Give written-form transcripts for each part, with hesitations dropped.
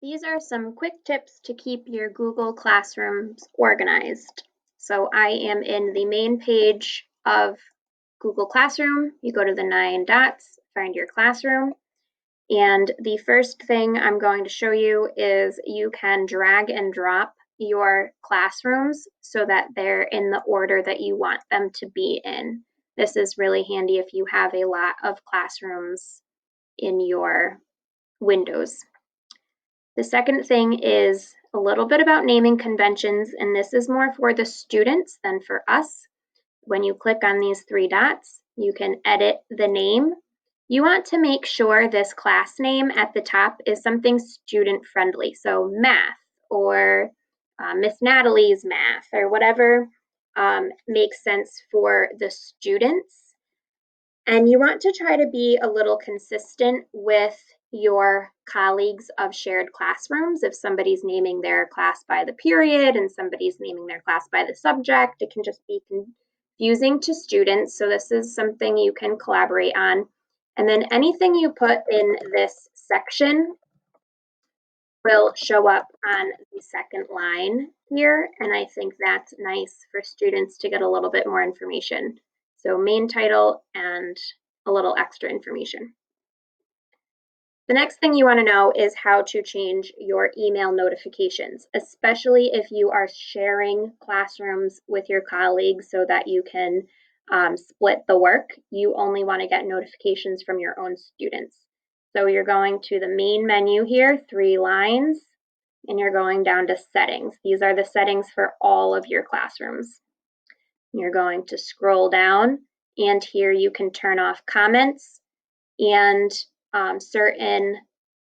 These are some quick tips to keep your Google Classrooms organized. So I am in the main page of Google Classroom. You go to the 9 dots, find your classroom. And the first thing I'm going to show you is you can drag and drop your classrooms so that they're in the order that you want them to be in. This is really handy if you have a lot of classrooms in your windows. The second thing is a little bit about naming conventions, and this is more for the students than for us. When you click on these 3 dots, you can edit the name. You want to make sure this class name at the top is something student friendly, so math or Miss Natalie's math or whatever makes sense for the students. And you want to try to be a little consistent with your colleagues of shared classrooms. If somebody's naming their class by the period and somebody's naming their class by the subject, it can just be confusing to students. So this is something you can collaborate on. And then anything you put in this section will show up on the second line here. And I think that's nice for students to get a little bit more information. So main title and a little extra information. The next thing you want to know is how to change your email notifications, especially if you are sharing classrooms with your colleagues so that you can split the work. You only want to get notifications from your own students. So you're going to the main menu here, 3 lines, and you're going down to settings. These are the settings for all of your classrooms. You're going to scroll down, and here you can turn off comments and certain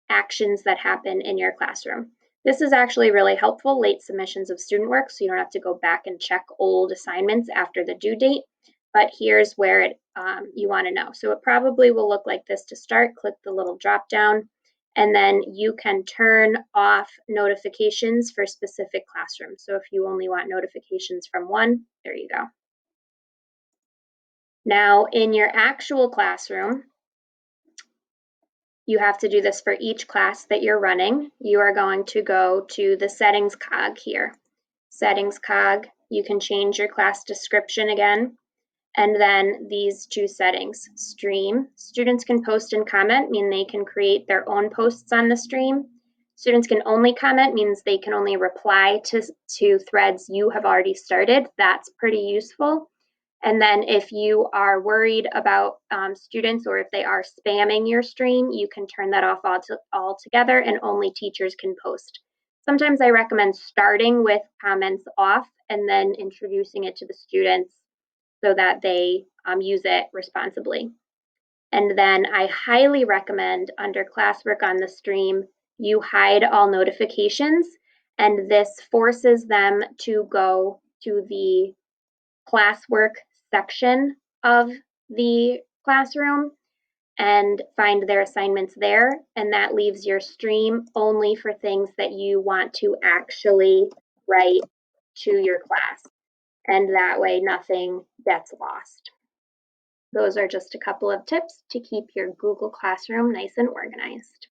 actions that happen in your classroom. This is actually really helpful, late submissions of student work, so you don't have to go back and check old assignments after the due date. But here's where you want to know. So it probably will look like this to start. Click the little drop down, and then you can turn off notifications for specific classrooms. So if you only want notifications from one, there you go. Now in your actual classroom, you have to do this for each class that you're running. You are going to go to the settings cog here. Settings cog, you can change your class description again. And then these 2 settings, stream. Students can post and comment, mean they can create their own posts on the stream. Students can only comment, means they can only reply to threads you have already started. That's pretty useful. And then if you are worried about students or if they are spamming your stream, you can turn that off altogether and only teachers can post. Sometimes I recommend starting with comments off and then introducing it to the students so that they use it responsibly. And then I highly recommend under classwork on the stream, you hide all notifications, and this forces them to go to the classwork section of the classroom and find their assignments there. And that leaves your stream only for things that you want to actually write to your class. And that way nothing gets lost. Those are just a couple of tips to keep your Google Classroom nice and organized.